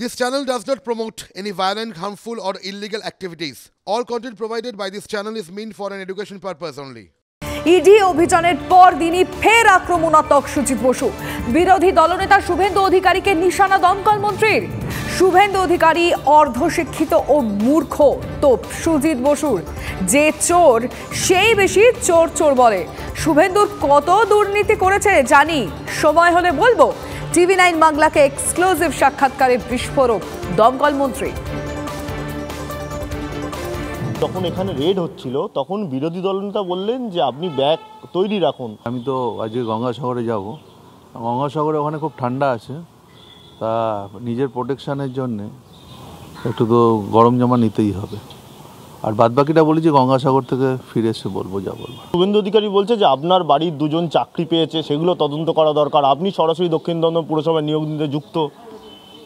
This channel does not promote any violent, harmful, or illegal activities. All content provided by this channel is meant for an education purpose only. ED অভিযানের পর দিনই ফের আক্রমণাত্মক সুজিত বসু। বিরোধী দলনেতা শুভেন্দু অধিকারীকে নিশানা দমকল মন্ত্রীর। শুভেন্দু অধিকারী অর্ধশিক্ষিত ও মূর্খ তোপ সুজিত বসুর। যে চোর সেই বেশি চোর চোর বলে। শুভেন্দুর কত দুর্নীতি করেছে জানি, সময় হলে বলবো। TV9 বাংলাকে এক্সক্লুসিভ সাক্ষাৎকারে বিস্ফোরক দমকল মন্ত্রী। যখন এখানে রেড হচ্ছিল তখন বিরোধী দলনেতা বললেন যে আপনি ব্যাগ তৈরি রাখুন। আমি তো আজকে গঙ্গাসাগরে যাব। গঙ্গাসাগরে ওখানে খুব ঠান্ডা আছে, তা নিজের প্রোটেকশানের জন্যে একটু তো গরম জামা নিতেই হবে। আর বাদবাকিটা বলি যে গঙ্গাসাগর থেকে ফিরে এসে বলবো যা বলবো। শুভেন্দু অধিকারী বলছে যে আপনার বাড়ির দুজন চাকরি পেয়েছে, সেগুলো তদন্ত করা দরকার, আপনি সরাসরি দক্ষিণ দমদম পুরসভায় নিয়োগ দিতে যুক্ত।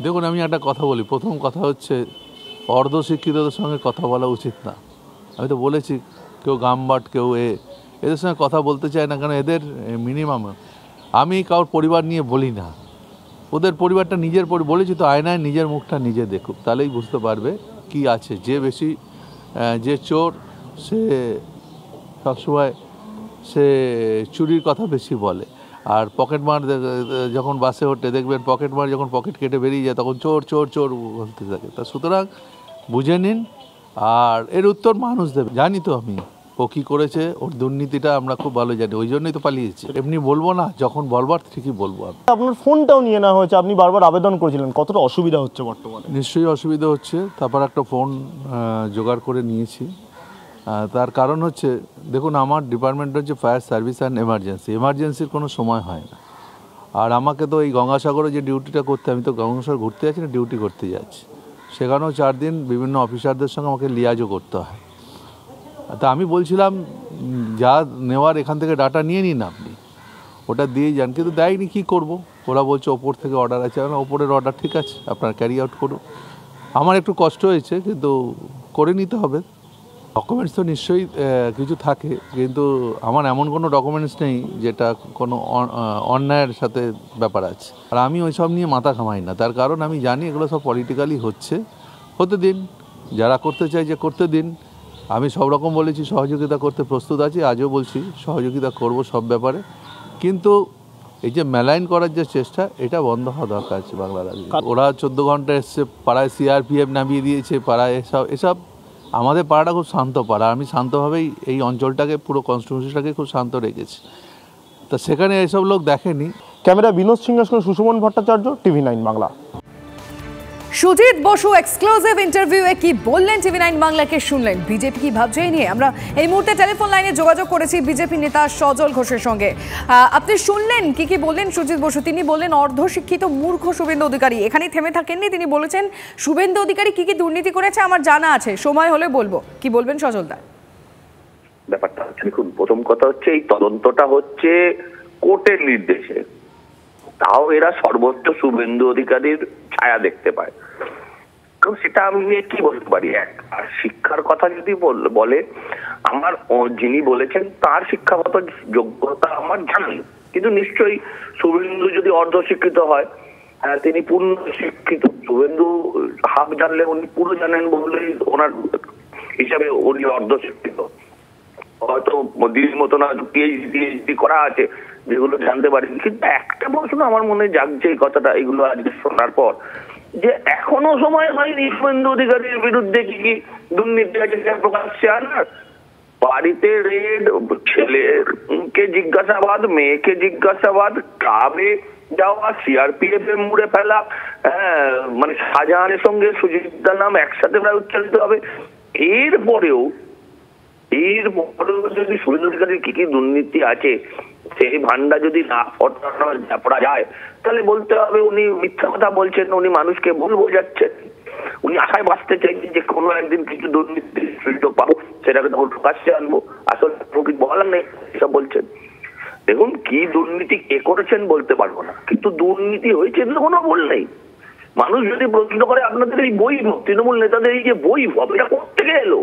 দেখুন, আমি একটা কথা বলি। প্রথম কথা হচ্ছে, অর্ধশিক্ষিতদের সঙ্গে কথা বলা উচিত না। আমি তো বলেছি, কেউ গামবাট, কেউ এদের সঙ্গে কথা বলতে চায় না, কারণ এদের মিনিমাম আমি কারোর পরিবার নিয়ে বলি না। ওদের পরিবারটা নিজের বলেছি তো, আয়নায় নিজের মুখটা নিজে দেখুক, তাহলেই বুঝতে পারবে কি আছে। যে চোর সে সবসময় সে চুরির কথা বেশি বলে। আর পকেটমার যখন বাসে ওঠে দেখবেন, পকেটমার যখন পকেট কেটে বেরিয়ে যায় তখন চোর চোর চোর বলতে থাকে। তা সুতরাং বুঝে নিন, আর এর উত্তর মানুষ দেবে। জানি তো আমি ও কী করেছে, ওর দুর্নীতিটা আমরা খুব ভালো জানি, ওই জন্যই তো পালিয়েছি। এমনি বলবো না, যখন বলবার ঠিকই বলবো। আপনার ফোনটাও নিয়ে নেওয়া হয়েছে, আপনি বারবার আবেদন করেছিলেন, কতটা অসুবিধা হচ্ছে বর্তমানে? নিশ্চয়ই অসুবিধা হচ্ছে। তারপর একটা ফোন জোগাড় করে নিয়েছি। তার কারণ হচ্ছে, দেখুন, আমার ডিপার্টমেন্ট হচ্ছে ফায়ার সার্ভিস অ্যান্ড এমার্জেন্সির কোনো সময় হয় না। আর আমাকে তো এই গঙ্গাসাগরে যে ডিউটিটা করতে, আমি তো গঙ্গাসাগর ঘুরতে যাচ্ছি না, ডিউটি করতে যাচ্ছি। সেখানেও 4 দিন বিভিন্ন অফিসারদের সঙ্গে আমাকে লিয়াজও করতে হয়। তা আমি বলছিলাম, যা নেওয়ার এখান থেকে ডাটা নিয়ে নিন, আপনি ওটা দিয়ে যান, কিন্তু দেয়নি। কী করব? ওরা বলছে ওপর থেকে অর্ডার আছে। ওপরের অর্ডার ঠিক আছে, আপনার ক্যারি আউট করুন। আমার একটু কষ্ট হয়েছে, কিন্তু করে নিতে হবে। ডকুমেন্টস তো নিশ্চয়ই কিছু থাকে, কিন্তু আমার এমন কোনো ডকুমেন্টস নেই যেটা কোনো অন্যায়ের সাথে ব্যাপার আছে। আর আমি ওই সব নিয়ে মাথা ঘামাই না। তার কারণ আমি জানি এগুলো সব পলিটিক্যালি হতে দিন, যারা করতে চাই যে করতে দিন। আমি সব রকম বলেছি, সহযোগিতা করতে প্রস্তুত আছি, আজও বলছি সহযোগিতা করব সব ব্যাপারে। কিন্তু এই যে মেলাইন করার যে চেষ্টা, এটা বন্ধ হওয়া দরকার আছে বাংলার রাজ্যে। ওরা 14 ঘন্টা এসছে, পাড়ায় CRPF নামিয়ে দিয়েছে, পাড়ায় এসব। আমাদের পাড়াটা খুব শান্ত পাড়া, আমি শান্তভাবেই এই অঞ্চলটাকে, পুরো কনস্টিটিউশনটাকে খুব শান্ত রেখেছি। তা সেখানে এসব লোক দেখেনি। ক্যামেরা বিনোদ সিংহের সঙ্গে সুশোভন ভট্টাচার্য, TV9 বাংলা। সুজিত বসু এক্সক্লুসিভ ইন্টারভিউয়ে কি বললেন TV9 বাংলাকে শুনলেন। বিজেপি কি ভাবছে এই নিয়ে? আমরা এই মুহূর্তে টেলিফোন লাইনে যোগাযোগ করেছি বিজেপি নেতা সজল ঘোষের সঙ্গে। আপনি শুনলেন কি বললেন সুজিত বসু? তিনি বললেন অর্ধশিক্ষিত মূর্খ শুভেন্দু অধিকারী। এখানেই থেমে থাকেননি, তিনি বলেছেন শুভেন্দু অধিকারী কি দুর্নীতি করেছে আমার জানা আছে, সময় হলে বলবো। কি বলবেন সজলদা? ব্যাপারটা হচ্ছে, দেখুন, প্রথম কথা হচ্ছে এই তদন্তটা হচ্ছে কোর্টের নির্দেশে। তাও এরা সর্বোচ্চ শুভেন্দু অধিকারীর ছায়া দেখতে পায়। সেটা আমি কি বলতে পারি? আর শিক্ষার কথা যদি বলে, আমার যিনি বলেছেন তার শিক্ষাগত যোগ্যতা আমার জানি, কিন্তু নিশ্চয়ই শুভেন্দু যদি অর্ধশিক্ষিত হয়, তিনি পূর্ণ শিক্ষিত। শুভেন্দু হাফ জানলে উনি পুরো জানেন বলেই ওনার হিসাবে উনি অর্ধশিক্ষিত। হয়তো দিদির মতো না PhD করা আছে, যেগুলো জানতে পারি। কিন্তু একটা প্রশ্ন আমার মনে জাগছে এই কথাটা, এগুলো আজকে শোনার পর, যে এখনো সময় হয়নি শুভেন্দু অধিকারীর বিরুদ্ধে কি দুর্নীতি আছে প্রকাশ্যে আনার? বাড়িতে রেড, ছেলেকে জিজ্ঞাসাবাদ, মেয়েকে জিজ্ঞাসাবাদ, ক্লাবে যাওয়া, CRPF এ মুড়ে ফেলা, মানে শাহজাহানের সঙ্গে সুজিতদার নাম একসাথে প্রায় উচ্চারিত হবে। এরপরেও যদি শুভেন্দু অধিকারীর কি দুর্নীতি আছে সেই ভান্ডা যদি না ফোটা যায়, তাহলে বলতে হবে উনি মিথ্যা কথা বলছেন, উনি মানুষকে ভুল বোঝাচ্ছেন, উনি আশায় বাঁচতে চাইছেন যে কোনো একদিন কিছু দুর্নীতির সুযোগ পাবো, সেটাকে তখন প্রকাশ্যে আনবো। আসলে প্রকৃত বলার নেই, এসব বলছেন। দেখুন, কি দুর্নীতি কে করেছেন বলতে পারবো না, কিন্তু দুর্নীতি হয়েছে কোনো বল নেই। মানুষ যদি প্রশ্ন করে আপনাদের এই বৈভব, তৃণমূল নেতাদের এই যে বৈভব, এটা কোথেকে এলো?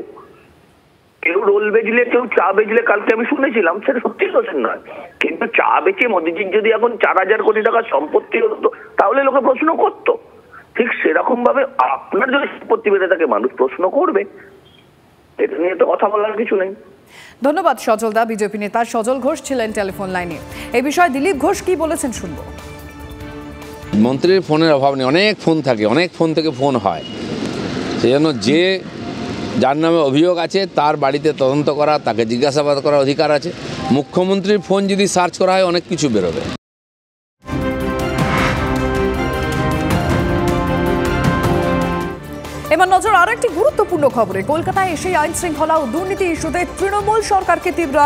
কেউ রোল বেচলে, কেউ চা বেচলে, কালকে আমি শুনেছিলাম, সেটা সত্যি কথা নয়। কিন্তু চা বেচে মোদিজির যদি এখন 4000 কোটি টাকার সম্পত্তি হতো, তাহলে লোকে প্রশ্ন করতো। ঠিক সেরকম ভাবে আপনার যদি সম্পত্তি বেড়ে থাকে মানুষ প্রশ্ন করবে, এটা নিয়ে তো কথা বলার কিছু নেই। ধন্যবাদ সজল দা। বিজেপি নেতা সজল ঘোষ ছিলেন টেলিফোন লাইনে। এই বিষয়ে দিলীপ ঘোষ কি বলেছেন শুনবো। মন্ত্রীর ফোনের অভাব নেই, অনেক ফোন থাকে, অনেক ফোন থেকে ফোন হয়। সেই জন্য যার নামে অভিযোগ আছে তার বাড়িতে তদন্ত করা, তাকে জিজ্ঞাসাবাদ করার অধিকার আছে। মুখ্যমন্ত্রীর ফোন যদি সার্চ করা হয় অনেক কিছু বেরোবে। এবার নজর আর একটি গুরুত্বপূর্ণ খবরে। কলকাতায় এসে আইন শৃঙ্খলা ও দুর্নীতি ইস্যুতে তৃণমূল সরকারকে তীব্র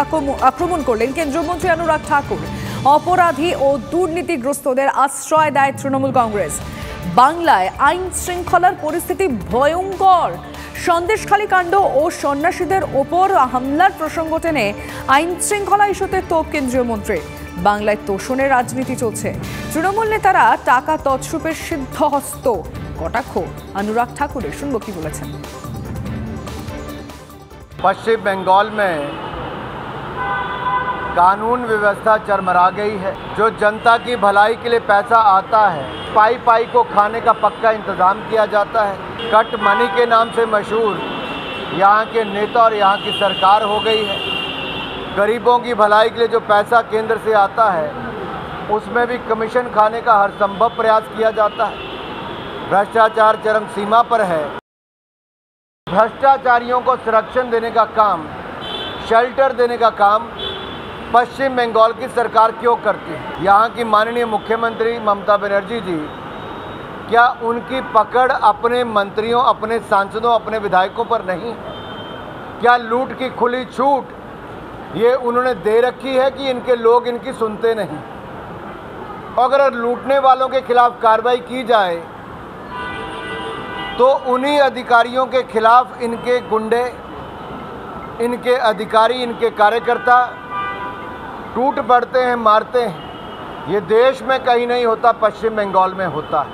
আক্রমণ করলেন কেন্দ্রীয় মন্ত্রী অনুরাগ ঠাকুর। অপরাধী ও দুর্নীতিগ্রস্তদের আশ্রয় দেয় তৃণমূল কংগ্রেস। বাংলায় আইন শৃঙ্খলার পরিস্থিতি ভয়ঙ্কর। সন্দেশখালী কাণ্ড ও সন্ন্যাসীদের ওপর হামলার প্রসঙ্গ টেনে আইন শৃঙ্খলা ইস্যুতে তোপ কেন্দ্রীয় মন্ত্রী। বাংলায় তোষণের রাজনীতি চলছে। তৃণমূল নেতারা টাকা তছরূপের সিদ্ধহস্ত। কটাক্ষ अनुराग ठाकुर। सुनबो की बोलेছেন। पश्चिम बंगाल में कानून व्यवस्था चरमरा गई है। जो जनता की भलाई के लिए पैसा आता है, पाई पाई को खाने का पक्का इंतजाम किया जाता है। कट मनी के नाम से मशहूर यहाँ के नेता और यहाँ की सरकार हो गई है। गरीबों की भलाई के लिए जो पैसा केंद्र से आता है उसमें भी कमीशन खाने का हर संभव प्रयास किया जाता है। भ्रष्टाचार चरम सीमा पर है। भ्रष्टाचारियों को संरक्षण देने का काम, शेल्टर देने का काम पश्चिम बंगाल की सरकार क्यों करती है? यहाँ की माननीय मुख्यमंत्री ममता बनर्जी जी, क्या उनकी पकड़ अपने मंत्रियों, अपने सांसदों, अपने विधायकों पर नहीं है? क्या लूट की खुली छूट ये उन्होंने दे रखी है कि इनके लोग इनकी सुनते नहीं? अगर लूटने वालों के खिलाफ कार्रवाई की जाए तो उन्हीं अधिकारियों के खिलाफ इनके गुंडे, इनके अधिकारी, इनके कार्यकर्ता टूट पड़ते हैं, मारते हैं। ये देश में कहीं नहीं होता, पश्चिम बंगाल में होता है।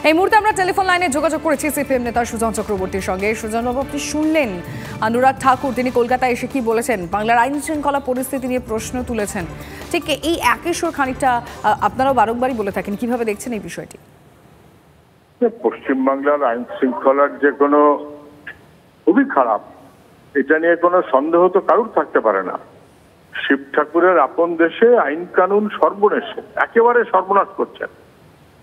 এই মুহূর্তে আমরা টেলিফোন লাইনে যোগাযোগ করেছি সিপিএম নেতা সুজন চক্রবর্তীর সঙ্গে। সুজন বাবু, আপনি শুনলেন অনুরাগ ঠাকুর তিনি কলকাতায় এসে কি বলেছেন, বাংলার আইন শৃঙ্খলা পরিস্থিতি নিয়ে প্রশ্ন তুলেছেন। ঠিক এই একই সুর খানিকটা আপনারাও বারংবারই বলে থাকেন, কিভাবে দেখছেন এই বিষয়টি? পশ্চিমবাংলার আইন শৃঙ্খলার যে কোনো খুবই খারাপ, এটা নিয়ে কোনো সন্দেহ তো কারুর থাকতে পারে না। শিব ঠাকুরের আপন দেশে আইন কানুন সর্বনেশে একেবারে সর্বনাশ করছেন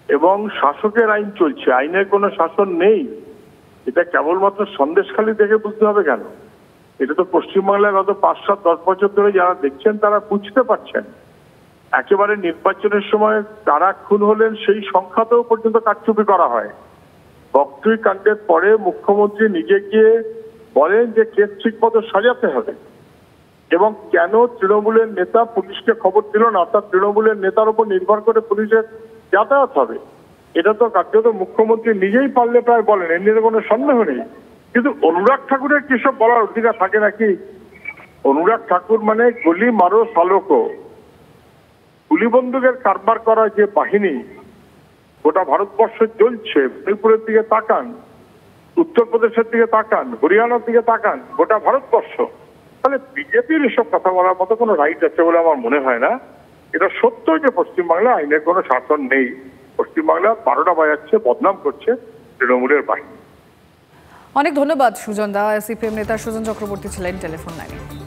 এবং শাসকের আইন চলছে, আইনের কোনো শাসন নেই। এটা কেবলমাত্র সন্দেশখালী দেখে বুঝতে হবে কেন? এটা তো পশ্চিমবাংলায় গত 5-7-10 বছর ধরে যারা দেখছেন তারা বুঝতে পারছেন। একেবারে নির্বাচনের সময় কারা খুন হলেন সেই সংখ্যাতেও পর্যন্ত কারচুপি করা হয়। বকটুই কাণ্ডের পরে মুখ্যমন্ত্রী নিজে গিয়ে বলেন যে কেস ঠিক মতো সাজাতে হবে এবং কেন তৃণমূলের নেতা পুলিশকে খবর দিল না, অর্থাৎ তৃণমূলের নেতার উপর নির্ভর করে পুলিশের যাতায়াত হবে, এটা তো কার্যত মুখ্যমন্ত্রী নিজেই পারলে প্রায় বলেন, এর নিয়ে কোনো সন্দেহ নেই। কিন্তু অনুরাগ ঠাকুরের কিসব বলার অধিকার থাকে নাকি? অনুরাগ ঠাকুর মানে গুলি মারো সালোকো, গুলি বন্দুকের কারবার করা যে বাহিনী গোটা ভারতবর্ষ চলছে। মণিপুরের দিকে তাকান, উত্তরপ্রদেশের দিকে তাকান, হরিয়ানার দিকে তাকান, গোটা ভারতবর্ষ। তাহলে বিজেপির এসব কথা বলার মতো কোনো রাইট আছে বলে আমার মনে হয় না। এটা সত্য যে পশ্চিমবাংলা আইনের কোনো শাসন নেই। পশ্চিমবাংলা 12টা বাজাচ্ছে, বদনাম করছে তৃণমূলের বাহিনী। অনেক ধন্যবাদ সুজন দা। সিপিএম নেতা সুজন চক্রবর্তী ছিলেন টেলিফোন লাইনে।